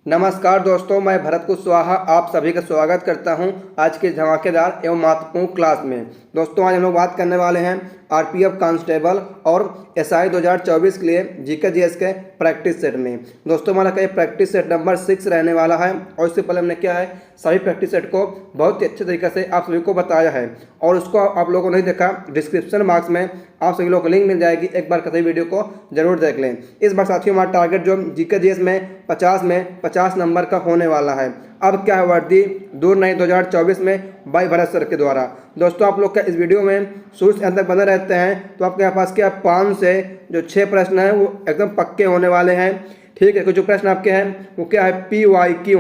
नमस्कार दोस्तों, मैं भरत कुशवाहा आप सभी का स्वागत करता हूं आज के धमाकेदार एवं महत्वपूर्ण क्लास में। दोस्तों, आज हम लोग बात करने वाले हैं आरपीएफ कांस्टेबल और एसआई 2024 के लिए जीके जीएस के प्रैक्टिस सेट में। दोस्तों, हमारा कहीं प्रैक्टिस सेट नंबर 6 रहने वाला है और इससे पहले हमने क्या है सभी प्रैक्टिस सेट को बहुत ही अच्छे तरीके से आप सभी को बताया है और उसको आप लोगों ने नहीं देखा, डिस्क्रिप्शन बॉक्स में आप सभी लोगों को लिंक मिल जाएगी। एक बार कभी वीडियो को जरूर देख लें। इस बार साथियों हमारा टारगेट जो जीके जीएस में 50 नंबर का होने वाला है। अब क्या है, वर्दी दूर नहीं 2024 में भाई भरत सर के द्वारा। दोस्तों, आप लोग का इस वीडियो में शुरू से अंत तक बने रहते हैं तो आपके पास क्या 5 से जो 6 प्रश्न हैं वो एकदम पक्के होने वाले हैं। ठीक है, कुछ जो प्रश्न आपके हैं वो क्या है PYQ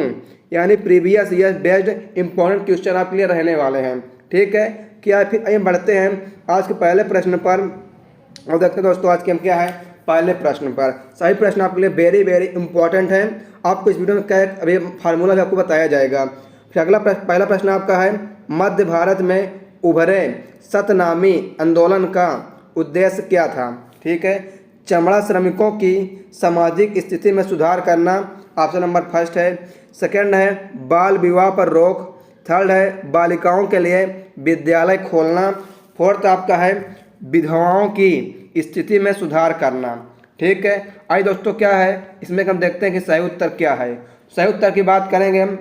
यानी previous year based important question आपके लिए रहने वाले हैं। ठीक है, क्या फिर आइए बढ़ते हैं आज के पहले प्रश्न पर और देखते हैं दोस्तों आज के हम क्या है पहले प्रश्न पर। सभी प्रश्न आपके लिए वेरी इंपॉर्टेंट हैं। आपको इस वीडियो में क्या अभी फार्मूला भी आपको बताया जाएगा। फिर अगला पहला प्रश्न आपका है मध्य भारत में उभरे सतनामी आंदोलन का उद्देश्य क्या था। ठीक है, चमड़ा श्रमिकों की सामाजिक स्थिति में सुधार करना, ऑप्शन नंबर फर्स्ट है। सेकंड है बाल विवाह पर रोक। थर्ड है बालिकाओं के लिए विद्यालय खोलना। फोर्थ आपका है विधवाओं की स्थिति में सुधार करना। ठीक है, आइए दोस्तों क्या है इसमें हम देखते हैं कि सही उत्तर क्या है। सही उत्तर की बात करेंगे हम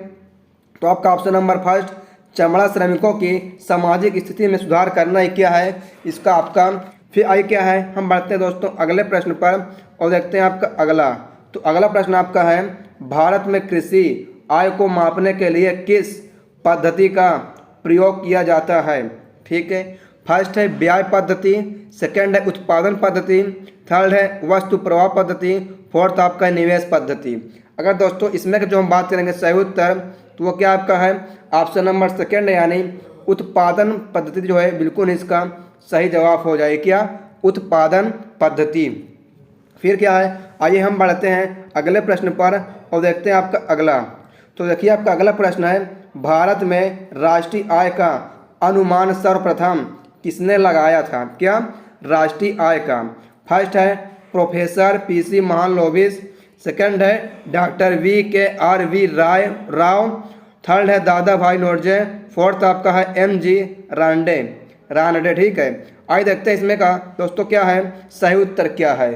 तो आपका ऑप्शन नंबर फर्स्ट चमड़ा श्रमिकों की सामाजिक स्थिति में सुधार करना ही क्या है इसका आपका। फिर आई क्या है हम बढ़ते हैं दोस्तों अगले प्रश्न पर और देखते हैं आपका अगला। तो अगला प्रश्न आपका है भारत में कृषि आय को मापने के लिए किस पद्धति का प्रयोग किया जाता है। ठीक है, फर्स्ट है व्यय पद्धति, सेकंड है उत्पादन पद्धति, थर्ड है वस्तु प्रवाह पद्धति, फोर्थ आपका निवेश पद्धति। अगर दोस्तों इसमें जो हम बात करेंगे सही उत्तर तो वो क्या आपका है ऑप्शन नंबर सेकंड यानी उत्पादन पद्धति जो है बिल्कुल इसका सही जवाब हो जाए क्या उत्पादन पद्धति। फिर क्या है आइए हम बढ़ते हैं अगले प्रश्न पर और देखते हैं आपका अगला। तो देखिए आपका अगला प्रश्न है भारत में राष्ट्रीय आय का अनुमान सर्वप्रथम किसने लगाया था। क्या राष्ट्रीय आय का। फर्स्ट है प्रोफेसर PC महालनोबिस, सेकंड है डॉक्टर VKRV राव, थर्ड है दादा भाई नोरजे, फोर्थ आपका है MG रानडे। ठीक है, आइए देखते हैं इसमें का दोस्तों क्या है सही उत्तर क्या है।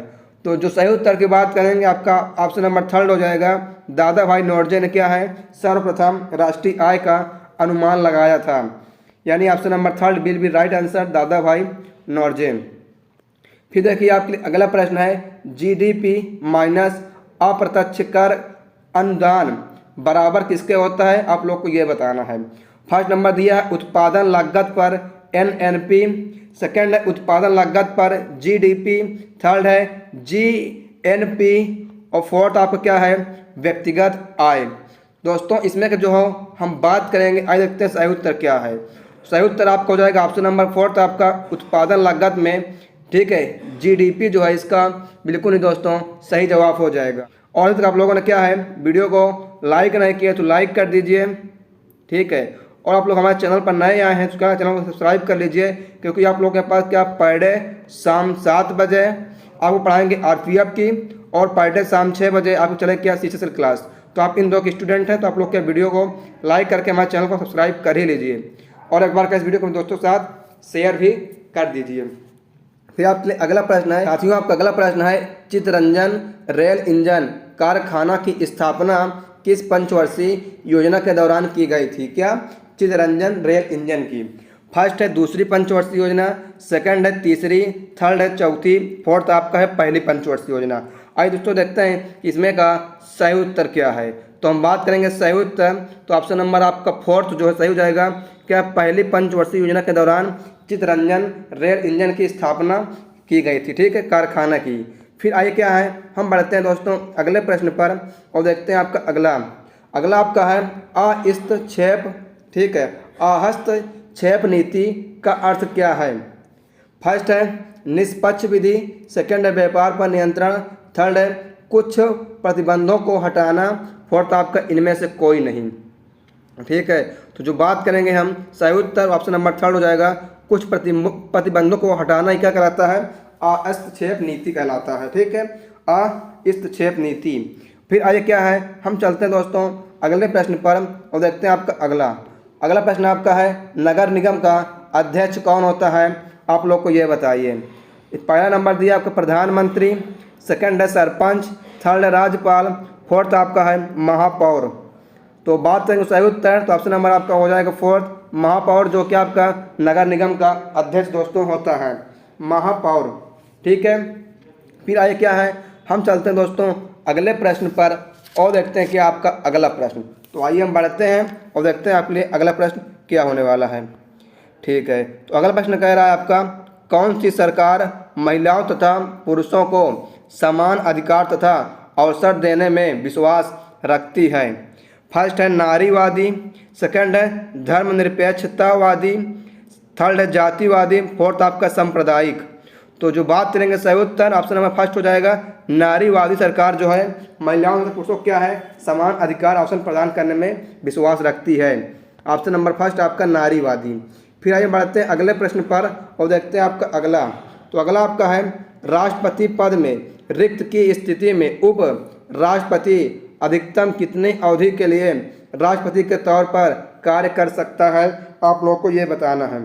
तो जो सही उत्तर की बात करेंगे आपका ऑप्शन नंबर थर्ड हो जाएगा। दादा भाई नोरजे ने क्या है सर्वप्रथम राष्ट्रीय आय का अनुमान लगाया था, यानी option number third will be right answer दादा भाई नोरजे। फिर देखिए आपके लिए अगला प्रश्न है GDP माइनस अप्रत्यक्ष कर अनुदान बराबर किसके होता है, आप लोग को ये बताना है। फर्स्ट नंबर दिया है उत्पादन लागत पर NNP, सेकंड है उत्पादन लागत पर GDP, थर्ड है GNP और फोर्थ आपका क्या है व्यक्तिगत आय। दोस्तों इसमें जो हो हम बात करेंगे आइए देखते हैं सही उत्तर क्या है। सही उत्तर आपका हो जाएगा ऑप्शन नंबर फोर्थ आपका उत्पादन लागत में। ठीक है, GDP जो है इसका बिल्कुल ही दोस्तों सही जवाब हो जाएगा। और अभी तक आप लोगों ने क्या है वीडियो को लाइक नहीं किया तो लाइक कर दीजिए। ठीक है, और आप लोग हमारे चैनल पर नए आए हैं तो क्या चैनल को सब्सक्राइब कर लीजिए, क्योंकि आप लोगों के पास क्या पर डे शाम 7 बजे आपको पढ़ाएंगे RPF की और पर डे शाम 6 बजे आपको चलेगी क्या CCSL क्लास। तो आप इन दो के स्टूडेंट हैं तो आप लोग के वीडियो को लाइक करके हमारे चैनल को सब्सक्राइब कर ही लीजिए और एक बार का इस वीडियो को दोस्तों के साथ शेयर भी कर दीजिए। फिर आपके लिए अगला प्रश्न है साथियों आपका अगला प्रश्न है चित्तरंजन रेल इंजन कारखाना की स्थापना किस पंचवर्षीय योजना के दौरान की गई थी। क्या चित्तरंजन रेल इंजन की। फर्स्ट है दूसरी पंचवर्षीय योजना, सेकंड है तीसरी, थर्ड है चौथी, फोर्थ आपका है पहली पंचवर्षीय योजना। आइए दोस्तों देखते हैं कि इसमें का सही उत्तर क्या है। तो हम बात करेंगे सही उत्तर तो ऑप्शन नंबर आपका फोर्थ जो है सही हो जाएगा। क्या पहली पंचवर्षीय योजना के दौरान चित्तरंजन रेल इंजन की स्थापना की गई थी। ठीक है, कारखाना की। फिर आइए क्या है हम बढ़ते हैं दोस्तों अगले प्रश्न पर और देखते हैं आपका अगला आपका है अहस्तक्षेप। ठीक है, अहस्तक्षेप नीति का अर्थ क्या है। फर्स्ट है निष्पक्ष विधि, सेकंड है व्यापार पर नियंत्रण, थर्ड है कुछ प्रतिबंधों को हटाना, फोर्थ आपका इनमें से कोई नहीं। ठीक है, तो जो बात करेंगे हम सही उत्तर ऑप्शन नंबर थर्ड हो जाएगा। कुछ प्रतिबंधों को हटाना ही क्या कहलाता है अहस्तक्षेप नीति कहलाता है। ठीक है, अहस्तक्षेप नीति। फिर आगे क्या है, हम चलते हैं दोस्तों अगले प्रश्न पर और देखते हैं आपका अगला प्रश्न आपका है, नगर निगम का अध्यक्ष कौन होता है, आप लोग को ये बताइए। पहला नंबर दिया आपका प्रधानमंत्री, सेकंड है सरपंच, थर्ड है राज्यपाल, फोर्थ आपका है महापौर। तो बात करेंगे सही उत्तर, तो ऑप्शन नंबर आपका हो जाएगा फोर्थ, महापौर, जो कि आपका नगर निगम का अध्यक्ष दोस्तों होता है, महापौर। ठीक है, फिर आगे क्या है, हम चलते हैं दोस्तों अगले प्रश्न पर और देखते हैं कि आपका अगला प्रश्न। तो आइए हम बढ़ते हैं और देखते हैं आपके लिए अगला प्रश्न क्या होने वाला है। ठीक है, तो अगला प्रश्न कह रहा है आपका, कौन सी सरकार महिलाओं तथा पुरुषों को समान अधिकार तथा अवसर देने में विश्वास रखती है। फर्स्ट है नारीवादी, सेकंड है धर्मनिरपेक्षतावादी, थर्ड है जातिवादी, फोर्थ आपका सांप्रदायिक। तो जो बात करेंगे सही उत्तर ऑप्शन नंबर फर्स्ट हो जाएगा, नारीवादी सरकार जो है महिलाओं तथा पुरुषों को क्या है, समान अधिकार अवसर प्रदान करने में विश्वास रखती है। ऑप्शन नंबर फर्स्ट आपका नारीवादी। फिर आइए बढ़ते हैं अगले प्रश्न पर और देखते हैं आपका अगला। तो अगला आपका है, राष्ट्रपति पद में रिक्त की स्थिति में उप राष्ट्रपति अधिकतम कितनी अवधि के लिए राष्ट्रपति के तौर पर कार्य कर सकता है, आप लोग को ये बताना है।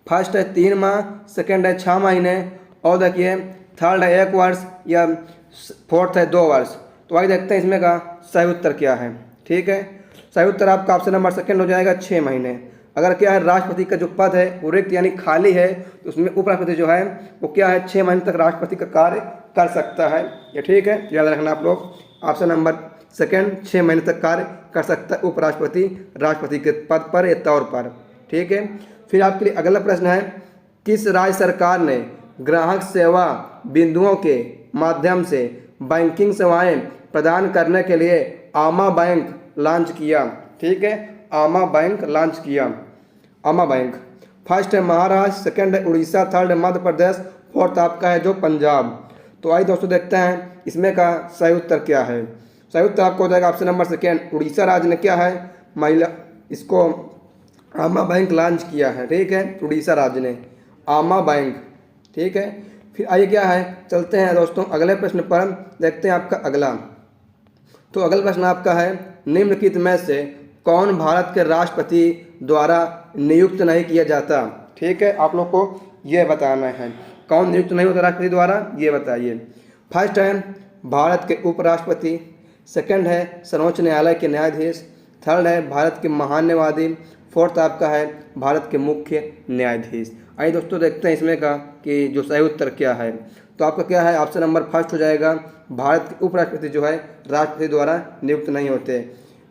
फर्स्ट है 3 माह, सेकंड है 6 महीने, और देखिए थर्ड है 1 वर्ष, या फोर्थ है 2 वर्ष। तो आइए देखते हैं इसमें का सही उत्तर क्या है। ठीक है, सही उत्तर आपका ऑप्शन नंबर सेकंड हो जाएगा 6 महीने। अगर क्या है, राष्ट्रपति का जो पद है वो रिक्त यानी खाली है, तो उसमें उपराष्ट्रपति जो है वो क्या है 6 महीने तक राष्ट्रपति का कार्य कर सकता है। ये ठीक है, याद रखना आप लोग, ऑप्शन नंबर सेकंड 6 महीने तक कार्य कर सकता है उपराष्ट्रपति राष्ट्रपति के पद पर या तौर पर। ठीक है, फिर आपके लिए अगला प्रश्न है, किस राज्य सरकार ने ग्राहक सेवा बिंदुओं के माध्यम से बैंकिंग सेवाएं प्रदान करने के लिए आमा बैंक लॉन्च किया। ठीक है, आमा बैंक लॉन्च किया, आमा बैंक। फर्स्ट है महाराष्ट्र, सेकंड है उड़ीसा, थर्ड है मध्य प्रदेश, फोर्थ आपका है जो पंजाब। तो आइए दोस्तों देखते हैं इसमें का सही उत्तर क्या है। सही उत्तर आपको हो जाएगा ऑप्शन नंबर सेकेंड, उड़ीसा राज्य ने क्या है महिला इसको आमा बैंक लॉन्च किया है। ठीक है, उड़ीसा राज्य ने आमा बैंक। ठीक है, फिर आइए क्या है, चलते हैं दोस्तों अगले प्रश्न पर, देखते हैं आपका अगला। तो अगला प्रश्न आपका है, निम्नलिखित में से कौन भारत के राष्ट्रपति द्वारा नियुक्त नहीं किया जाता। ठीक है, आप लोग को यह बताना है कौन नियुक्त नहीं होता राष्ट्रपति द्वारा, ये बताइए। फर्स्ट है भारत के उपराष्ट्रपति, सेकंड है सर्वोच्च न्यायालय के न्यायाधीश, थर्ड है भारत के महान्यायवादी, फोर्थ आपका है भारत के मुख्य न्यायाधीश। आइए दोस्तों देखते हैं इसमें का कि जो सही उत्तर क्या है। तो आपका क्या है, ऑप्शन नंबर फर्स्ट हो जाएगा, भारत के उपराष्ट्रपति जो है राष्ट्रपति द्वारा नियुक्त नहीं होते।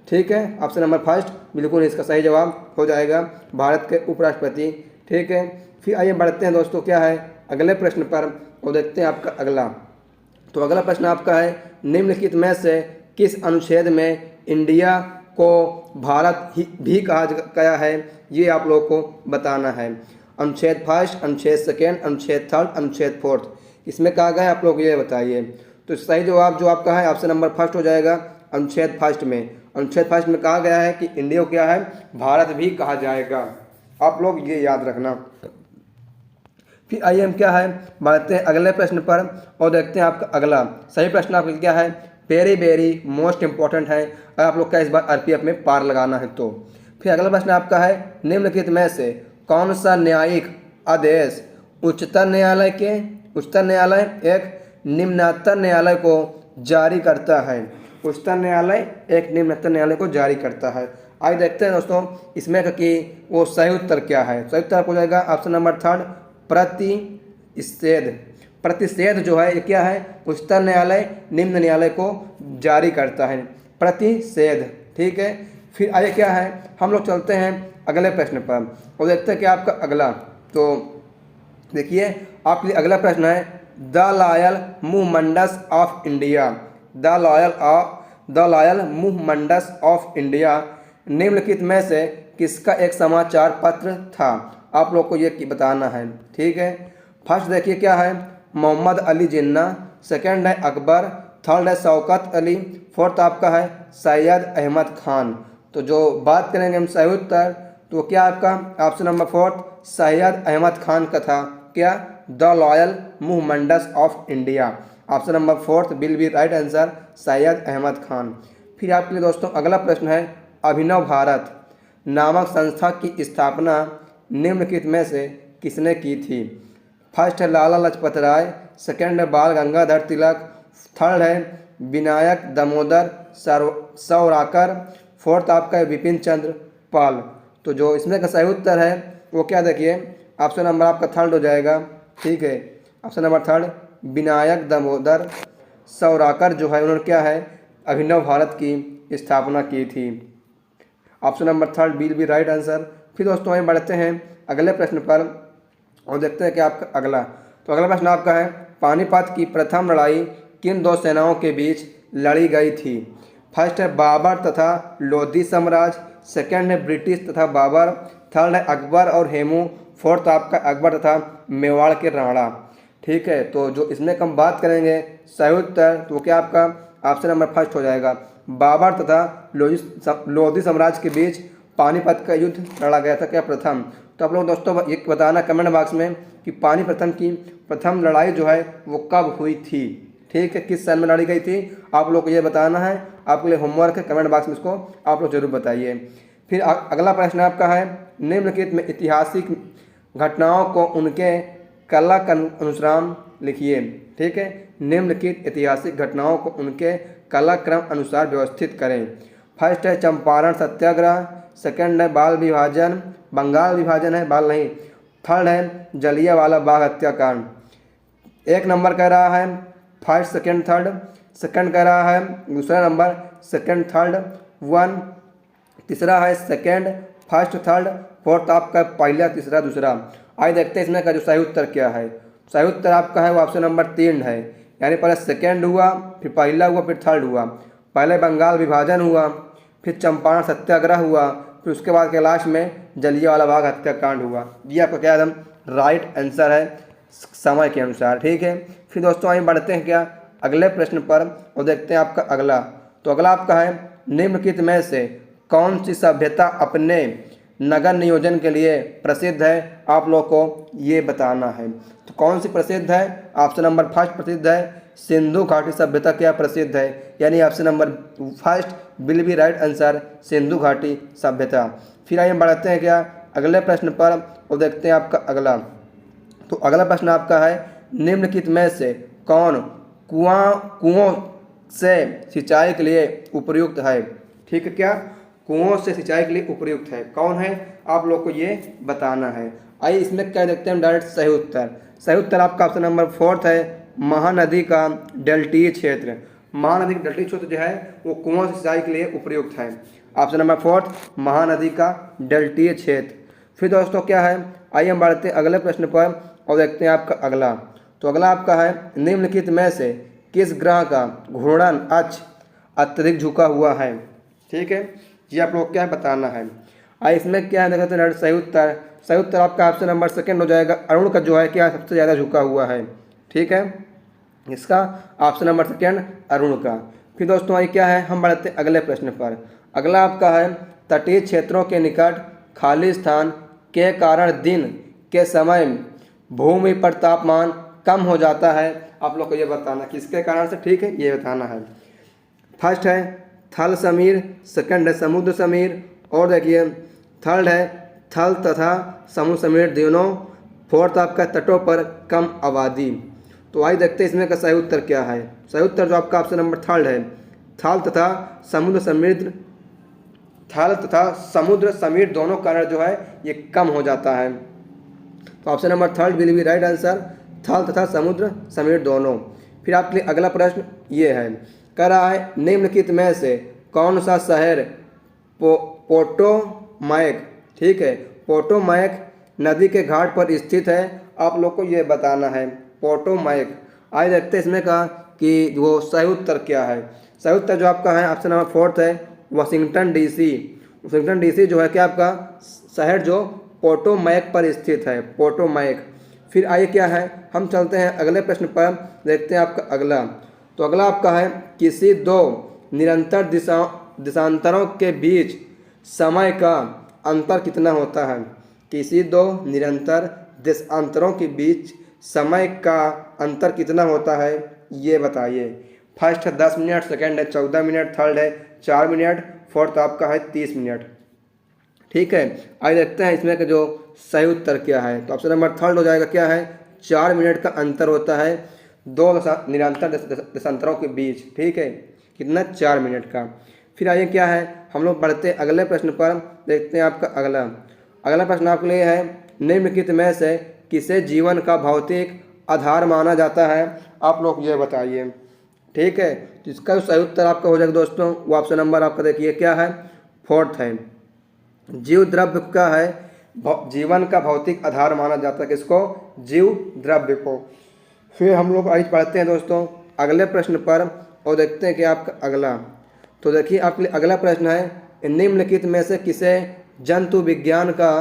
ठीक है, ऑप्शन नंबर फर्स्ट बिल्कुल इसका सही जवाब हो जाएगा, भारत के उपराष्ट्रपति। ठीक है, फिर आइए बढ़ते हैं दोस्तों क्या है अगले प्रश्न पर और देखते हैं आपका अगला। तो अगला प्रश्न आपका है, निम्नलिखित में से किस अनुच्छेद में इंडिया को भारत भी कहा गया है, ये आप लोग को बताना है। अनुच्छेद फर्स्ट, अनुच्छेद सेकेंड, अनुच्छेद थर्ड, अनुच्छेद फोर्थ, इसमें कहा गया है, आप लोग ये बताइए। तो सही जवाब जो आपका है ऑप्शन नंबर फर्स्ट हो जाएगा, अनुच्छेद फर्स्ट में। अनुच्छेद फर्स्ट में कहा गया है कि इंडिया को क्या है भारत भी कहा जाएगा, आप लोग ये याद रखना। फिर आइए हम क्या है बढ़ते हैं अगले प्रश्न पर और देखते हैं आपका अगला। सही प्रश्न आपका क्या है, वेरी वेरी मोस्ट इंपॉर्टेंट है, अगर आप लोग का इस बार आरपीएफ में पार लगाना है तो। फिर अगला प्रश्न आपका है, निम्नलिखित में से कौन सा न्यायिक आदेश उच्चतम न्यायालय एक निम्नतम न्यायालय को जारी करता है। उच्चतम न्यायालय एक निम्नतम न्यायालय को जारी करता है। आइए देखते हैं दोस्तों इसमें कि वो सही उत्तर क्या है। सही उत्तर हो जाएगा ऑप्शन नंबर थर्ड, प्रतिषेध जो है ये क्या है, उच्चतम न्यायालय निम्न न्यायालय को जारी करता है, प्रतिषेध। ठीक है, फिर आगे क्या है, हम लोग चलते हैं अगले प्रश्न पर और देखते हैं कि आपका अगला। तो देखिए आपके लिए अगला प्रश्न है, the loyal movements of India, the loyal movements of India निम्नलिखित में से किसका एक समाचार पत्र था, आप लोग को ये बताना है। ठीक है, फर्स्ट देखिए क्या है, मोहम्मद अली जिन्ना, सेकंड है अकबर, थर्ड है शौकत अली, फोर्थ आपका है सैयद अहमद खान। तो जो बात करेंगे हम सही उत्तर, तो क्या आपका option number fourth Syed Ahmad Khan का था क्या, the loyal movements of India. Option number 4 will be right answer Syed Ahmad Khan. फिर आपके लिए दोस्तों अगला प्रश्न है, अभिनव भारत नामक संस्था की स्थापना निम्नलिखित में से किसने की थी? फर्स्ट है लाला लाजपत राय, सेकंड है बाल गंगाधर तिलक, थर्ड है विनायक दामोदर सावरकर, फोर्थ आपका है विपिन चंद्र पाल। तो जो इसमें का सही उत्तर है वो क्या, देखिए ऑप्शन नंबर आपका थर्ड हो जाएगा। ठीक है, option number third Vinayak Damodar Savarkar जो है उन्होंने क्या है अभिनव भारत की स्थापना की थी। Option number third will be right answer. फिर दोस्तों हम बढ़ते हैं अगले प्रश्न पर और देखते हैं कि आपका अगला, तो अगला प्रश्न आपका है, पानीपत की प्रथम लड़ाई किन दो सेनाओं के बीच लड़ी गई थी? फर्स्ट है बाबर तथा लोधी साम्राज्य, सेकंड है ब्रिटिश तथा बाबर, थर्ड है अकबर और हेमू, फोर्थ आपका अकबर तथा मेवाड़ के राणा। ठीक है, तो जो इसमें हम बात करेंगे सही उत्तर तो क्या आपका ऑप्शन नंबर फर्स्ट हो जाएगा, बाबर तथा लोधी साम्राज्य के बीच पानीपत का युद्ध लड़ा गया था क्या प्रथम। तो आप लोग दोस्तों ये बताना कमेंट बॉक्स में कि पानीपत की प्रथम लड़ाई जो है वो कब हुई थी। ठीक है, किस साल में लड़ी गई थी आप लोग को ये बताना है। आपके लिए होमवर्क है, कमेंट बॉक्स में इसको आप लोग जरूर बताइए। फिर अगला प्रश्न आपका है, निम्नलिखित में ऐतिहासिक घटनाओं को उनके कालक्रम अनुसार लिखिए। ठीक है, निम्नलिखित ऐतिहासिक घटनाओं को उनके कालक्रम अनुसार व्यवस्थित करें। फर्स्ट है चंपारण सत्याग्रह, सेकंड है बंगाल विभाजन है बाल नहीं, थर्ड है जलियांवाला बाग हत्याकांड। एक नंबर कह रहा है फर्स्ट सेकंड थर्ड, सेकंड कह रहा है दूसरा नंबर सेकंड थर्ड वन, तीसरा है सेकंड फर्स्ट थर्ड, फोर्थ आपका पहला तीसरा दूसरा। आइए देखते हैं इसमें का जो सही उत्तर क्या है। सही उत्तर आपका है वो ऑप्शन नंबर 3 है, यानी पहले सेकंड हुआ, फिर पहला हुआ, फिर थर्ड हुआ। पहले बंगाल विभाजन हुआ, फिर चंपारण सत्याग्रह हुआ, फिर उसके बाद के लास्ट में जलियांवाला बाग हत्याकांड हुआ। ये आपका क्या एकदम राइट आंसर है समय के अनुसार। ठीक है, फिर दोस्तों आइए बढ़ते हैं क्या अगले प्रश्न पर और देखते हैं आपका अगला। तो अगला आपका है, निम्नलिखित में से कौन सी सभ्यता अपने नगर नियोजन के लिए प्रसिद्ध है? आप लोग को ये बताना है। तो कौन सी प्रसिद्ध है? ऑप्शन नंबर फर्स्ट प्रसिद्ध है सिंधु घाटी सभ्यता क्या प्रसिद्ध है, यानी option number first will be right answer Sindhu घाटी सभ्यता। फिर आइए बढ़ते हैं क्या अगले प्रश्न पर और देखते हैं आपका अगला। तो अगला प्रश्न आपका है, निम्नलिखित में से कौन कुओं से सिंचाई के लिए उपयुक्त है? ठीक है, क्या कुओं से सिंचाई के लिए उपयुक्त है, कौन है आप लोग को ये बताना है। आइए इसमें क्या देखते हैं डायरेक्ट सही उत्तर। सही उत्तर आपका ऑप्शन नंबर 4 है महानदी का डेल्टीय क्षेत्र। महानदी का डेल्टीय क्षेत्र जो है वो कुओं से सिंचाई के लिए उपयुक्त है। ऑप्शन नंबर 4 महानदी का डेल्टीय क्षेत्र। फिर दोस्तों क्या है, आइए हम बढ़ते हैं अगले प्रश्न पर और देखते हैं आपका अगला। तो अगला आपका है, निम्नलिखित में से किस ग्रह का घूर्णन अक्ष अत्यधिक झुका हुआ है? ठीक है, ये आप लोग क्या बताना है। आइए इसमें क्या है देखते हैं सही उत्तर। सही उत्तर आपका ऑप्शन नंबर सेकंड हो जाएगा, अरुण का जो है क्या सबसे ज़्यादा झुका हुआ है। ठीक है, इसका ऑप्शन नंबर सेकंड अरुण का। फिर दोस्तों आइए क्या है हम बढ़ते हैं अगले प्रश्न पर। अगला आपका है, तटीय क्षेत्रों के निकट खाली स्थान के कारण दिन के समय भूमि पर तापमान कम हो जाता है। आप लोग को ये बताना किसके कारण से। ठीक है, ये बताना है। फर्स्ट है थल समीर, सेकंड है समुद्र समीर, और देखिए थर्ड है थल तथा समुद्र समीर दोनों, फोर्थ आपका तटों पर कम आबादी। तो आइए देखते हैं इसमें का सही उत्तर क्या है। सही उत्तर जो आपका ऑप्शन नंबर थर्ड है, थल तथा समुद्र समीर दोनों कारण जो है ये कम हो जाता है। तो option number third will be right answer, थल तथा समुद्र समीर दोनों। फिर आपके लिए अगला प्रश्न ये है, कह रहा है निम्नलिखित में से कौन सा शहर पोटोमैक, ठीक है, पोटोमैक नदी के घाट पर स्थित है? आप लोग को ये बताना है पोटोमैक। आइए देखते हैं इसमें का कि वो सही उत्तर क्या है। सही उत्तर जो आपका है ऑप्शन नंबर फोर्थ है वाशिंगटन डीसी। वाशिंगटन डीसी जो है क्या आपका शहर जो पोटोमैक पर स्थित है, पोटोमैक। फिर आइए क्या है हम चलते हैं अगले प्रश्न पर, देखते हैं आपका अगला। तो अगला आपका है, किसी दो निरंतर दिशांतरों के बीच समय का अंतर कितना होता है? किसी दो निरंतर देशांतरों के बीच समय का अंतर कितना होता है? ये बताइए। फर्स्ट है 10 मिनट, सेकंड है 14 मिनट, थर्ड है 4 मिनट, फोर्थ आपका है 30 मिनट। ठीक है, आइए देखते हैं इसमें का जो सही उत्तर क्या है। तो ऑप्शन नंबर थर्ड हो जाएगा, क्या है, 4 मिनट का अंतर होता है दो निरंतर दशांतरों के बीच। ठीक है, कितना, 4 मिनट का। फिर आइए क्या है, हम लोग बढ़ते हैं अगले प्रश्न पर। देखते हैं आपका अगला प्रश्न आपके लिए है, निम्नलिखित में से किसे जीवन का भौतिक आधार माना जाता है, आप लोग ये बताइए। ठीक है, तो इसका जो सही उत्तर आपका हो जाएगा दोस्तों, वो ऑप्शन नंबर आपका देखिए क्या है, फोर्थ है। जीव द्रव्य का है जीवन का भौतिक आधार माना जाता है, किसको, जीव द्रव्य को। फिर हम लोग आज पढ़ते हैं दोस्तों अगले प्रश्न पर और देखते हैं कि आपका अगला। तो देखिए आपके लिए अगला प्रश्न है, निम्नलिखित में से किसे जंतु विज्ञान का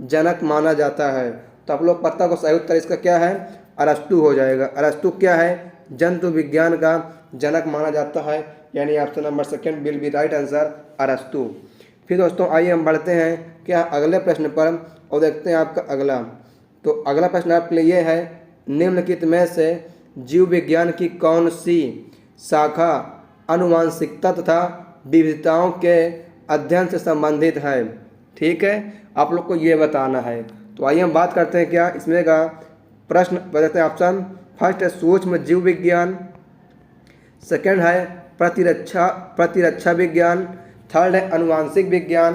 जनक माना जाता है। तो आप लोग पता को सही उत्तर इसका क्या है, अरस्तु हो जाएगा। अरस्तु क्या है, जंतु विज्ञान का जनक माना जाता है, यानी option number second will be right answer, अरस्तु। फिर दोस्तों आइए हम बढ़ते हैं क्या अगले प्रश्न पर और देखते हैं आपका अगला। तो अगला प्रश्न आपके लिए ये है, निम्नलिखित में से जीव विज्ञान की कौन सी शाखा आनुवांशिकता तथा विविधताओं के अध्ययन से संबंधित है। ठीक है, आप लोग को ये बताना है। तो आइए हम बात करते हैं क्या इसमें का प्रश्न बताते हैं। ऑप्शन फर्स्ट है सूक्ष्म जीव विज्ञान, सेकंड है प्रतिरक्षा विज्ञान, थर्ड है अनुवांशिक विज्ञान,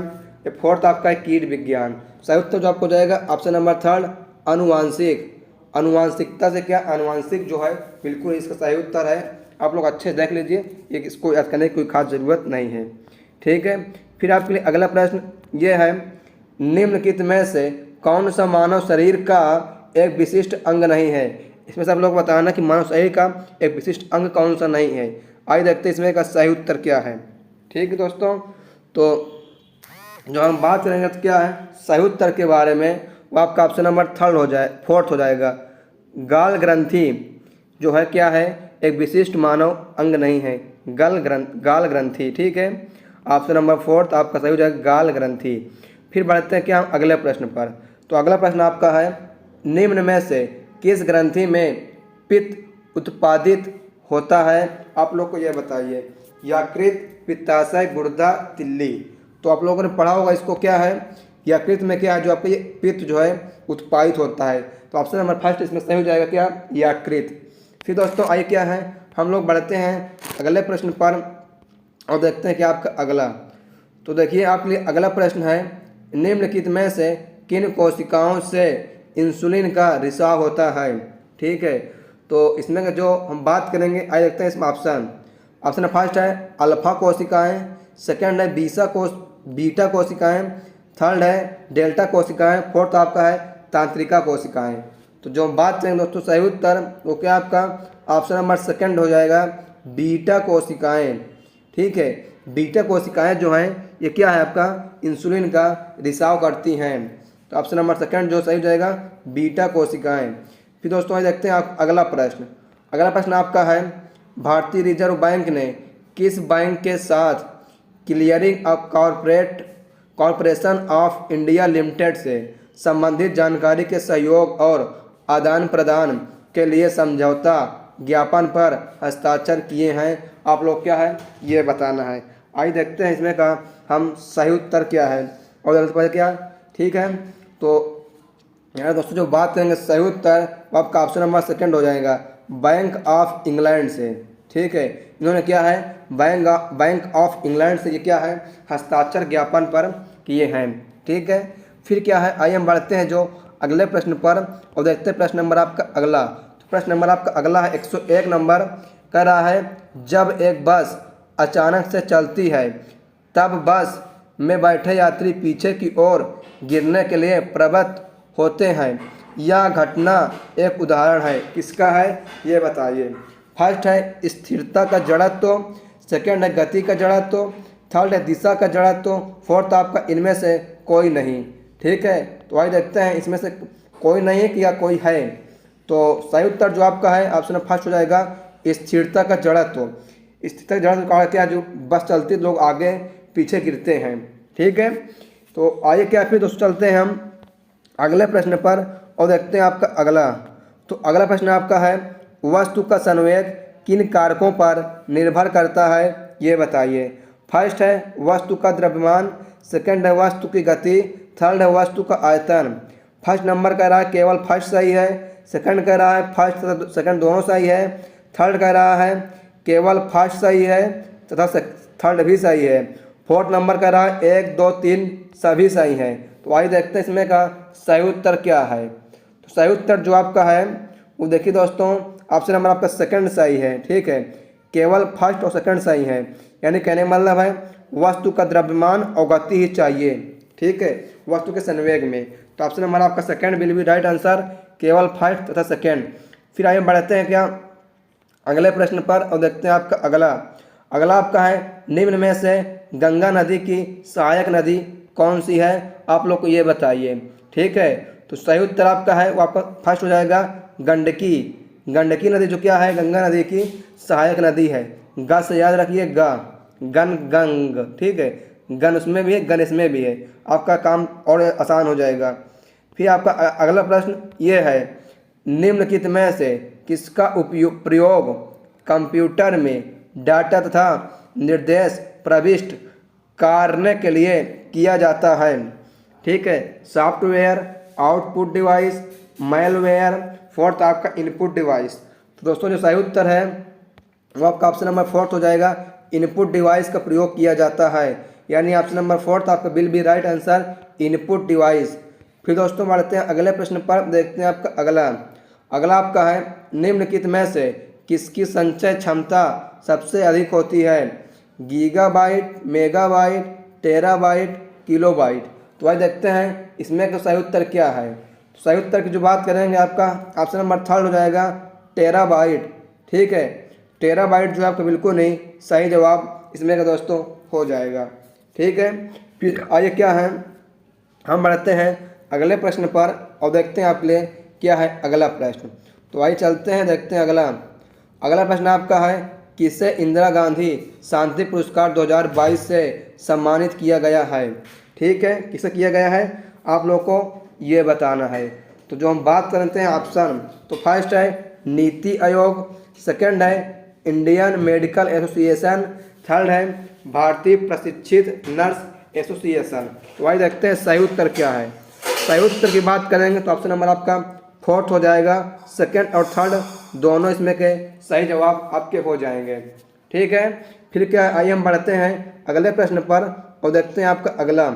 फोर्थ आपका है कीट विज्ञान। सही उत्तर जो आपको जाएगा ऑप्शन नंबर थर्ड, अनुवांशिक। अनुवांशिकता से क्या, अनुवांशिक जो है बिल्कुल इसका सही उत्तर है। आप लोग अच्छे देख लीजिए, ये इसको याद करने की कोई खास ज़रूरत नहीं है। ठीक है, फिर आपके लिए अगला प्रश्न ये है, निम्नलिखित में से कौन सा मानव शरीर का एक विशिष्ट अंग नहीं है। इसमें से आप लोग बताना कि मानव शरीर का एक विशिष्ट अंग कौन सा नहीं है। आइए देखते हैं इसमें का सही उत्तर क्या है। ठीक है दोस्तों, तो जो हम बात करेंगे तो क्या है सही उत्तर के बारे में, वो आपका ऑप्शन नंबर फोर्थ हो जाएगा। गाल ग्रंथि जो है क्या है, एक विशिष्ट मानव अंग नहीं है, गाल ग्रंथि। ठीक है, ऑप्शन नंबर फोर्थ आपका सही हो जाएगा, गाल ग्रंथि। फिर बढ़ते हैं क्या हम अगले प्रश्न पर। तो अगला प्रश्न आपका है, निम्न में से किस ग्रंथि में पित्त उत्पादित होता है, आप लोग को यह बताइए। यकृत, पित्ताशय, गुर्दा, तिल्ली। तो आप लोगों ने पढ़ा होगा इसको, क्या है, यकृत में क्या है, जो आपका ये पित्त जो है उत्पादित होता है। तो ऑप्शन नंबर फर्स्ट इसमें सही हो जाएगा क्या, यकृत। फिर दोस्तों आइए क्या है, हम लोग बढ़ते हैं अगले प्रश्न पर और देखते हैं कि आपका अगला। तो देखिए आपके लिए अगला प्रश्न है, निम्नलिखित में से किन कोशिकाओं से इंसुलिन का रिसाव होता है। ठीक है, तो इसमें का जो हम बात करेंगे आइए देखते हैं इसमें ऑप्शन फर्स्ट है अल्फा कोशिकाएं, सेकंड है बीटा कोशिकाएं, थर्ड है डेल्टा कोशिकाएं, फोर्थ आपका है तांत्रिका कोशिकाएं। तो जो हम बात करेंगे दोस्तों सही उत्तर वो क्या आपका ऑप्शन नंबर सेकंड हो जाएगा, बीटा कोशिकाएं। ठीक है, बीटा कोशिकाएं जो हैं ये क्या है आपका इंसुलिन का रिसाव करती हैं। तो ऑप्शन नंबर सेकंड जो सही हो जाएगा, बीटा कोशिकाएं। फिर दोस्तों देखते हैं आप अगला प्रश्न आपका है, भारतीय रिजर्व बैंक ने किस बैंक के साथ clearing of corporation of India limited से संबंधित जानकारी के सहयोग और आदान प्रदान के लिए समझौता ज्ञापन पर हस्ताक्षर किए हैं, आप लोग क्या है ये बताना है। आइए देखते हैं इसमें का हम सही उत्तर क्या है और गलत उत्तर क्या। ठीक है, तो यहाँ दोस्तों जो बात करेंगे सही उत्तर वो आपका ऑप्शन नंबर सेकंड हो जाएगा, बैंक ऑफ इंग्लैंड से। ठीक है, इन्होंने क्या है बैंक ऑफ इंग्लैंड से ये क्या है हस्ताक्षर ज्ञापन पर किए हैं। ठीक है, फिर क्या है आइए हम बढ़ते हैं जो अगले प्रश्न पर और देखते हैं प्रश्न नंबर आपका अगला। तो प्रश्न नंबर आपका अगला है 101 नंबर, कह रहा है, जब एक बस अचानक से चलती है तब बस में बैठे यात्री पीछे की ओर गिरने के लिए प्रवृत्त होते हैं, यह घटना एक उदाहरण है, किसका है ये बताइए। फर्स्ट है स्थिरता का जड़त्व, सेकंड है गति का जड़त्व, थर्ड है दिशा का जड़त्व, फोर्थ आपका इनमें से कोई नहीं। ठीक है, तो आइए देखते हैं इसमें से कोई नहीं है कि या कोई है। तो सही उत्तर जो आपका है ऑप्शन फर्स्ट हो जाएगा, स्थिरता का जड़त्व। स्थिरता का जड़त्व का क्या, जो बस चलती लोग आगे पीछे गिरते हैं। ठीक है, तो आइए क्या फिर दोस्तों चलते हैं हम अगले प्रश्न पर और देखते हैं आपका अगला। तो अगला प्रश्न आपका है, वस्तु का संवेग किन कारकों पर निर्भर करता है, ये बताइए। फर्स्ट है वस्तु का द्रव्यमान, सेकंड है वस्तु की गति, थर्ड है वस्तु का आयतन। फर्स्ट नंबर कह रहा है केवल फर्स्ट सही है, सेकंड कह रहा है फर्स्ट तथा सेकंड दोनों सही है, थर्ड कह रहा है केवल फर्स्ट सही है तथा थर्ड भी सही है, फोर्थ नंबर कह रहा है 1 2 3 सभी सही हैं। तो आइए देखते हैं इसमें का सही उत्तर क्या है। तो सही उत्तर जो आपका है वो देखिए दोस्तों, ऑप्शन नंबर आपका सेकंड सही है। ठीक है, केवल फर्स्ट और सेकंड सही है, यानी कहने का मतलब है वस्तु का द्रव्यमान और गति ही चाहिए। ठीक है, वस्तु के संवेग में। तो ऑप्शन नंबर आपका second will be right answer, केवल फर्स्ट तथा सेकंड। फिर आइए बढ़ते हैं क्या अगले प्रश्न पर और देखते हैं आपका अगला आपका है निम्न में से गंगा नदी की सहायक नदी कौन सी है, आप लोग को ये बताइए। ठीक है, तो सही उत्तर आपका है वो आपका फर्स्ट हो जाएगा गंडकी। गंडकी नदी जो क्या है, गंगा नदी की सहायक नदी है। ग से याद रखिए, गन गंग। ठीक है, गन उसमें भी है, गन इसमें भी है, आपका काम और आसान हो जाएगा। फिर आपका अगला प्रश्न ये है, निम्नलिखित में से किसका प्रयोग कंप्यूटर में डाटा तथा निर्देश प्रविष्ट करने के लिए किया जाता है। ठीक है, software, output device, malware, fourth आपका इनपुट डिवाइस। तो दोस्तों जो सही उत्तर है वो आपका ऑप्शन नंबर फोर्थ हो जाएगा, इनपुट डिवाइस का प्रयोग किया जाता है, यानी ऑप्शन नंबर फोर्थ आपका will be right answer, input device. फिर दोस्तों बढ़ते हैं अगले प्रश्न पर, देखते हैं आपका अगला आपका है निम्नलिखित में से किसकी संचय क्षमता सबसे अधिक होती है, गीगाबाइट, मेगाबाइट, टेराबाइट, किलोबाइट। तो आइए देखते हैं इसमें का सही उत्तर क्या है। तो सही उत्तर की जो बात करेंगे आपका ऑप्शन नंबर थर्ड हो जाएगा, टेराबाइट। ठीक है, टेराबाइट जो आपका बिल्कुल नहीं सही जवाब इसमें का दोस्तों हो जाएगा। ठीक है, फिर आइए क्या है हम बढ़ते हैं अगले प्रश्न पर और देखते हैं आपके लिए क्या है अगला प्रश्न। तो आइए चलते हैं, देखते हैं अगला प्रश्न आपका है, किसे इंदिरा गांधी शांति पुरस्कार 2022 से सम्मानित किया गया है। ठीक है, किसे किया गया है आप लोगों को ये बताना है। तो जो हम बात करते हैं ऑप्शन, तो फर्स्ट है नीति आयोग, सेकंड है इंडियन मेडिकल एसोसिएशन, थर्ड है भारतीय प्रशिक्षित नर्स एसोसिएशन। तो आइए देखते हैं सही उत्तर क्या है। सही उत्तर की बात करेंगे तो ऑप्शन नंबर आपका फोर्थ हो जाएगा, सेकंड और थर्ड दोनों इसमें के सही जवाब आपके हो जाएंगे। ठीक है, फिर क्या आइए हम बढ़ते हैं अगले प्रश्न पर और देखते हैं आपका अगला।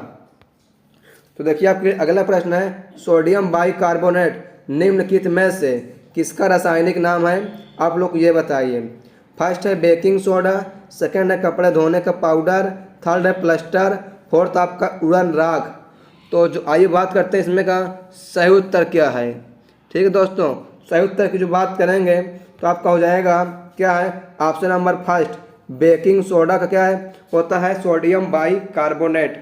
तो देखिए आपके अगला प्रश्न है, सोडियम बाइकार्बोनेट निम्नलिखित में से किसका रासायनिक नाम है, आप लोग ये बताइए। फर्स्ट है बेकिंग सोडा, सेकंड है कपड़े धोने का पाउडर, थर्ड है प्लास्टर, फोर्थ आपका उड़न राख। तो जो आइए बात करते हैं इसमें का सही उत्तर क्या है। ठीक है दोस्तों, सही उत्तर की जो बात करेंगे तो आपका हो जाएगा क्या है option number first, baking soda का क्या है होता है सोडियम बाइकार्बोनेट।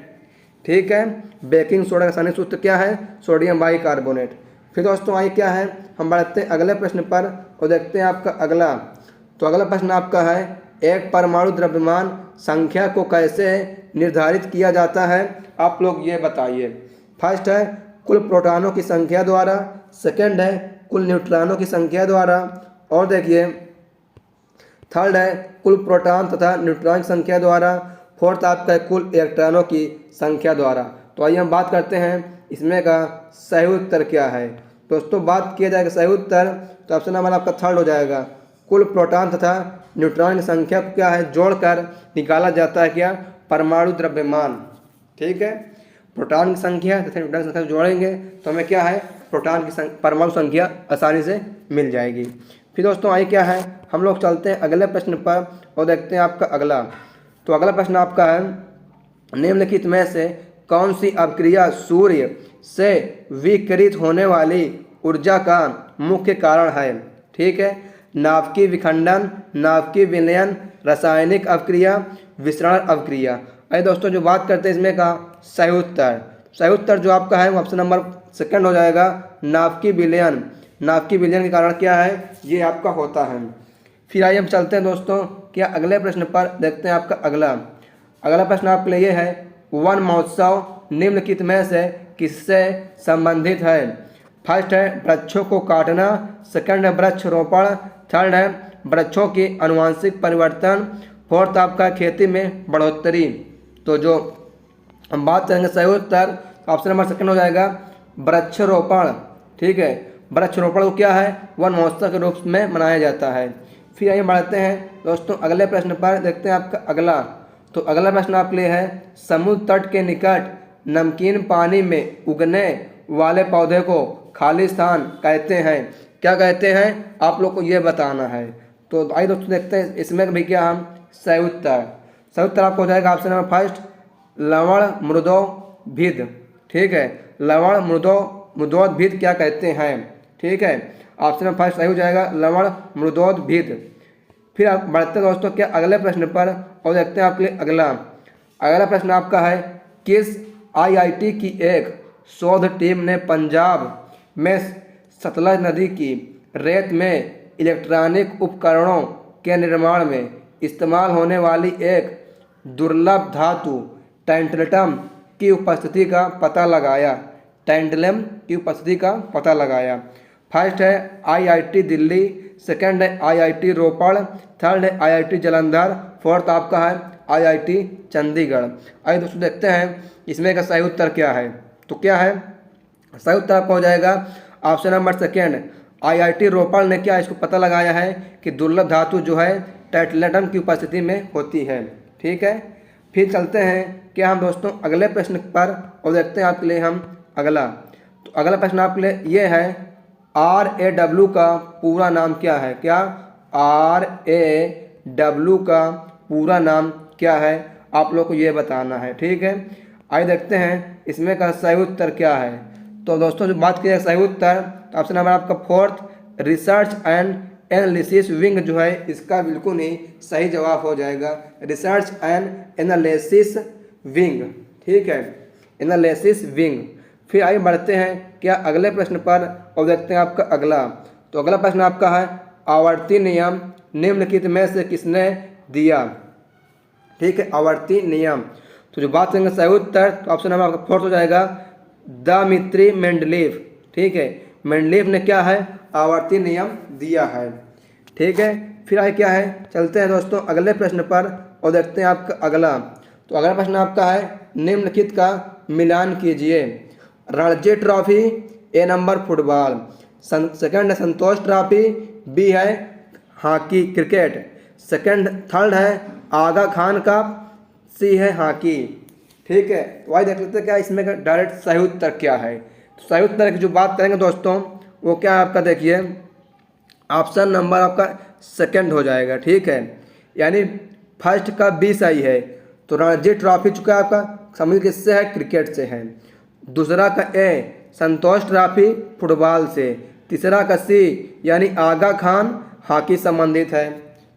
ठीक है, बेकिंग सोडा का रासायनिक सूत्र क्या है, सोडियम बाइकार्बोनेट। फिर दोस्तों आइए क्या है हम बढ़ते हैं अगले प्रश्न पर और देखते हैं आपका अगला। तो अगला प्रश्न आपका है, एक परमाणु द्रव्यमान संख्या को कैसे निर्धारित किया जाता है, आप लोग ये बताइए। फर्स्ट है कुल प्रोटॉनों की संख्या द्वारा, सेकंड है कुल न्यूट्रॉनों की संख्या द्वारा, और देखिए थर्ड है कुल प्रोटॉन तथा न्यूट्रॉन की संख्या द्वारा, फोर्थ आपका है कुल इलेक्ट्रॉनों की संख्या द्वारा। तो आइए हम बात करते हैं इसमें का सही उत्तर क्या है। दोस्तों बात किया जाएगा सही उत्तर तो ऑप्शन नंबर आपका थर्ड हो जाएगा, कुल प्रोटॉन तथा न्यूट्रॉन की संख्या को क्या है जोड़कर निकाला जाता है क्या, परमाणु द्रव्यमान। ठीक है, प्रोटॉन की संख्या तथा न्यूट्रॉन की संख्या जोड़ेंगे तो हमें क्या है प्रोटॉन की परमाणु संख्या आसानी से मिल जाएगी। फिर दोस्तों आइए क्या है हम लोग चलते हैं अगले प्रश्न पर और देखते हैं आपका अगला। तो अगला प्रश्न आपका है, निम्नलिखित में से कौन सी अभिक्रिया सूर्य से विकिरित होने वाली ऊर्जा का मुख्य कारण है। ठीक है, नाभिकीय विखंडन, नाभिकीय विलयन, रासायनिक अभिक्रिया, विसरण अभिक्रिया। अरे दोस्तों जो बात करते हैं इसमें का सही उत्तर जो आपका है वो ऑप्शन नंबर सेकंड हो जाएगा, नाभिकीय विलयन। नाभिकीय विलयन के कारण क्या है ये आपका होता है। फिर आइए हम चलते हैं दोस्तों क्या अगले प्रश्न पर, देखते हैं आपका अगला प्रश्न आपके लिए है, वन महोत्सव निम्नलिखित में से किससे संबंधित है। फर्स्ट है वृक्षों को काटना, सेकंड है वृक्षारोपण, थर्ड है वृक्षों के आनुवंशिक परिवर्तन। फोर्थ आपका खेती में बढ़ोतरी। तो जो हम बात करेंगे सही उत्तर ऑप्शन नंबर सेकंड हो जाएगा वृक्षारोपण। ठीक है, वृक्षारोपण को क्या है, वन महोत्सव के रूप में मनाया जाता है। फिर आइए बढ़ते हैं दोस्तों अगले प्रश्न पर। देखते हैं आपका अगला। तो अगला प्रश्न आपके लिए है समुद्र तट के निकट नमकीन पानी में उगने वाले पौधे को खाली स्थान कहते हैं। क्या कहते हैं आप लोग को ये बताना है। तो आइए दोस्तों देखते हैं इसमें भी क्या हम सही उत्तर आपको हो जाएगा ऑप्शन नंबर फर्स्ट लवण मृदोभिद। ठीक है, लवण मृदोभिद क्या कहते हैं। ठीक है, ऑप्शन नंबर फर्स्ट सही हो जाएगा लवण मृदोभिद। फिर आप बढ़ते हैं दोस्तों क्या अगले प्रश्न पर और देखते हैं आपके लिए अगला प्रश्न आपका है किस आईआईटी की एक शोध टीम ने पंजाब में सतलज नदी की रेत में इलेक्ट्रॉनिक उपकरणों के निर्माण में इस्तेमाल होने वाली एक दुर्लभ धातु टैंटलम की उपस्थिति का पता लगाया। फर्स्ट है आईआईटी दिल्ली, सेकंड है आईआईटी रोपड़, थर्ड है आईआईटी जालंधर, फोर्थ आपका है आईआईटी चंडीगढ़। आइए दोस्तों देखते हैं इसमें का सही उत्तर क्या है। तो क्या है सही उत्तर आपका हो जाएगा ऑप्शन नंबर सेकंड आईआईटी रोपड़ ने क्या इसको पता लगाया है कि दुर्लभ धातु जो है टैंटलम की उपस्थिति में होती है। ठीक है, फिर चलते हैं क्या हम दोस्तों अगले प्रश्न पर और देखते हैं आपके लिए हम अगला। तो अगला प्रश्न आपके लिए ये है RAW का पूरा नाम क्या है। क्या RAW का पूरा नाम क्या है आप लोग को ये बताना है। ठीक है, आइए देखते हैं इसमें का सही उत्तर क्या है। तो दोस्तों जो बात की जाए सही उत्तर तो ऑप्शन नंबर आपका fourth research and analysis wing जो है इसका बिल्कुल ही सही जवाब हो जाएगा रिसर्च एंड एनालिसिस विंग। ठीक है, एनालिसिस विंग। फिर आइए बढ़ते हैं क्या अगले प्रश्न पर और देखते हैं आपका अगला। तो अगला प्रश्न आपका है आवर्ती नियम निम्नलिखित में से किसने दिया। ठीक है, आवर्ती नियम। तो जो बात करेंगे सही उत्तर तो ऑप्शन नंबर आपका फोर्थ हो जाएगा दमित्री मेंडलीव। ठीक है, मेंडलीव ने क्या है आवर्ती नियम दिया है। ठीक है, फिर आगे क्या है चलते हैं दोस्तों अगले प्रश्न पर और देखते हैं आपका अगला। तो अगला प्रश्न आपका है निम्नलिखित का मिलान कीजिए। रणजी ट्रॉफी ए नंबर फुटबॉल, सेकंड है संतोष ट्रॉफी, बी है हॉकी क्रिकेट, थर्ड है आगा खान कप, सी है हॉकी। ठीक है, तो आइए देख लेते हैं क्या इसमें का डायरेक्ट सही उत्तर क्या है। तो सही उत्तर की जो बात करेंगे दोस्तों वो क्या है आपका देखिए ऑप्शन नंबर आपका सेकंड हो जाएगा। ठीक है, यानी फर्स्ट का बी सही है। तो रणजी ट्रॉफी चुका है आपका समझ किससे है क्रिकेट से है। दूसरा का ए संतोष ट्रॉफी फुटबॉल से, तीसरा का सी यानी आगा खान हॉकी संबंधित है।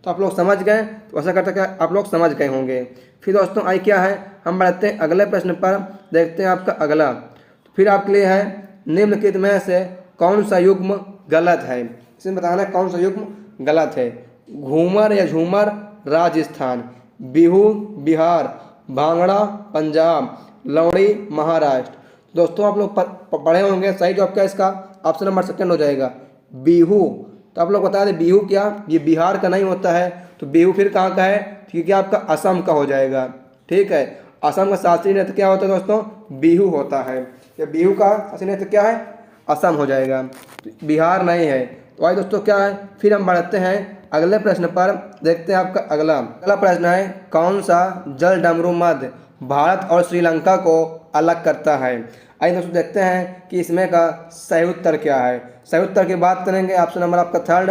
तो आप लोग समझ गए, तो ऐसा करते क्या आप लोग समझ गए होंगे। फिर दोस्तों आई क्या है हम बढ़ते हैं अगले प्रश्न पर देखते हैं आपका अगला। तो फिर आपके लिए है निम्नलिखित में से कौन सा युग्म गलत है। इसमें बताना कौन सा युग्म गलत है। घूमर या झूमर राजस्थान, बिहू बिहार, भांगड़ा पंजाब, लौड़ी महाराष्ट्र। दोस्तों आप लोग पढ़े होंगे सही जवाब क्या इसका ऑप्शन नंबर सेकंड हो जाएगा बिहू। तो आप लोग बता दें बिहू क्या ये बिहार का नहीं होता है। तो बिहू फिर कहाँ का है क्योंकि आपका असम का हो जाएगा। ठीक है, असम का शास्त्रीय नृत्य क्या होता है दोस्तों बिहू होता है। या बिहू का शास्त्रीय नृत्य क्या है असम हो जाएगा, तो बिहार नहीं है। तो आइए दोस्तों क्या है फिर हम बढ़ते हैं अगले प्रश्न पर देखते हैं आपका अगला प्रश्न है कौन सा जल डमरू मध्य भारत और श्रीलंका को अलग करता है। आइए दोस्तों देखते हैं कि इसमें का सही उत्तर क्या है। सही उत्तर की बात करेंगे ऑप्शन नंबर आपका थर्ड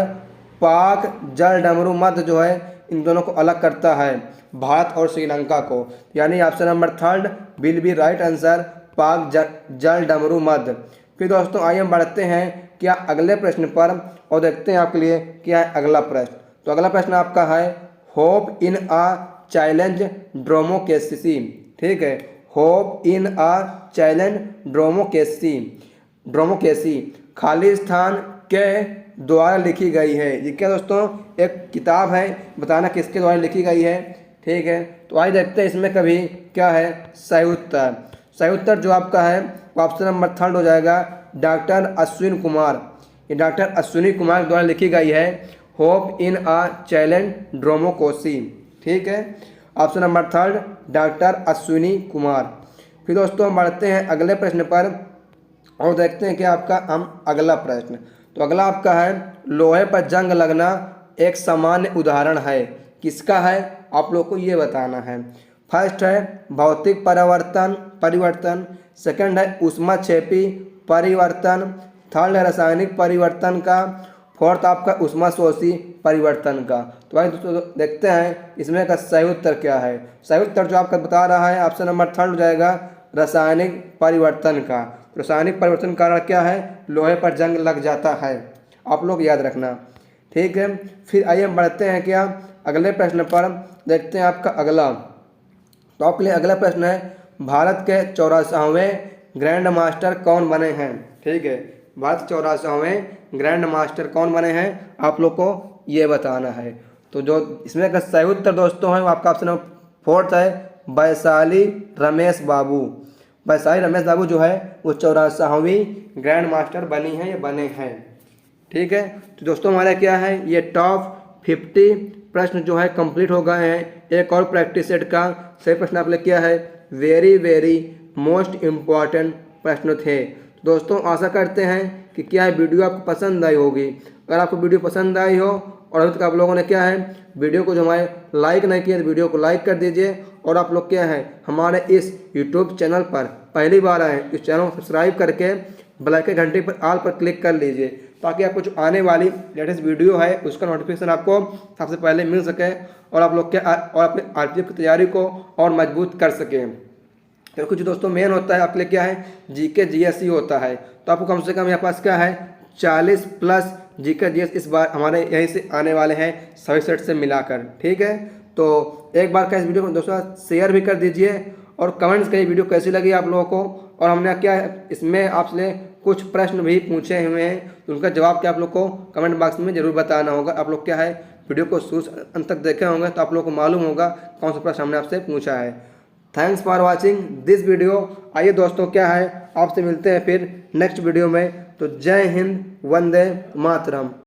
पाक जल डमरू मध्य जो है इन दोनों को अलग करता है भारत और श्रीलंका को, यानी option number third will be right answer पाक जल डमरू मध्य। फिर दोस्तों आइए हम बढ़ते हैं क्या अगले प्रश्न पर और देखते हैं आपके लिए क्या है अगला प्रश्न। तो अगला प्रश्न आपका है होप इन आ चैलेंज ड्रोमोकेसी। ठीक है, होप इन आ चैलेंज ड्रोमोकेसी खाली स्थान के द्वारा लिखी गई है। ये क्या दोस्तों एक किताब है, बताना किसके द्वारा लिखी गई है। ठीक है, तो आइए देखते हैं इसमें कभी क्या है सही उत्तर। सही उत्तर जो आपका है वो ऑप्शन नंबर थर्ड हो जाएगा डॉक्टर अश्विन कुमार। ये डॉक्टर अश्विनी कुमार द्वारा लिखी गई है होप इन अ चैलेंज ड्रोमोकोसी। ठीक है। Option number 3 doctor Ashwini Kumar. फिर दोस्तों हम बढ़ते हैं अगले प्रश्न पर और देखते हैं कि आपका हम अगला प्रश्न। तो अगला आपका है लोहे पर जंग लगना एक सामान्य उदाहरण है, किसका है आप लोग को ये बताना है। फर्स्ट है भौतिक परिवर्तन, सेकंड है ऊष्माक्षेपी परिवर्तन, थर्ड है रासायनिक परिवर्तन का, फोर्थ आपका ऊष्माशोषी परिवर्तन का। तो भाई दोस्तों देखते हैं इसमें का सही उत्तर क्या है। सही उत्तर जो आपका बता रहा है ऑप्शन नंबर 3 हो जाएगा रासायनिक परिवर्तन का। रासायनिक परिवर्तन कारण क्या है, लोहे पर जंग लग जाता है, आप लोग याद रखना। ठीक है। फिर आइए हम बढ़ते हैं क्या अगले प्रश्न पर, देखते हैं आपका अगला। तो आपके लिए अगला प्रश्न है भारत के 84वें ग्रैंड मास्टर कौन बने हैं। ठीक है, भारत 84वें ग्रैंड मास्टर कौन बने हैं आप लोग को ये बताना है। तो जो इसमें का सही उत्तर दोस्तों है वो आपका ऑप्शन नंबर 4 है वैशाली रमेश बाबू। वैशाली रमेश बाबू जो है वो 84वीं ग्रैंड मास्टर बनी है, ये बने हैं। ठीक है। तो दोस्तों हमारा क्या है ये टॉप 50 प्रश्न जो है कंप्लीट हो गए हैं। एक और प्रैक्टिस सेट का सही प्रश्न आप लोग क्या है वेरी मोस्ट इम्पॉर्टेंट प्रश्न थे। तो दोस्तों आशा करते हैं कि क्या है वीडियो आपको पसंद आई होगी। अगर आपको वीडियो पसंद आई हो और अभी तक आप लोगों ने क्या है वीडियो को जो हमारे लाइक नहीं किया तो वीडियो को लाइक कर दीजिए। और आप लोग क्या है हमारे इस यूट्यूब चैनल पर पहली बार आए इस चैनल को सब्सक्राइब करके बेल आइकन घंटे पर ऑल पर क्लिक कर लीजिए ताकि आपको जो आने वाली लेटेस्ट वीडियो है उसका नोटिफिकेशन आपको सबसे पहले मिल सके और आप लोग क्या और अपने आरपीएफ की तैयारी को और मजबूत कर सकें। क्योंकि जो दोस्तों मेन होता है आपके लिए क्या है जीके जीएस ही होता है। तो आपको कम से कम यहाँ पास क्या है 40 प्लस जीके जीएस इस बार हमारे यहीं से आने वाले हैं सभी सेट से मिलाकर। ठीक है। तो एक बार का इस वीडियो को दोस्तों शेयर भी कर दीजिए और कमेंट्स करिए वीडियो कैसी लगी आप लोगों को। और हमने क्या है इसमें आपसे कुछ प्रश्न भी पूछे हुए हैं तो उनका जवाब क्या आप लोग को कमेंट बॉक्स में जरूर बताना होगा। आप लोग क्या है वीडियो को शुरू से अंत तक देखे होंगे तो आप लोग को मालूम होगा कौन सा प्रश्न हमने आपसे पूछा है। Thanks for watching this video. आइए दोस्तों क्या है आपसे मिलते हैं फिर नेक्स्ट वीडियो में। तो जय हिंद, वंदे मातरम।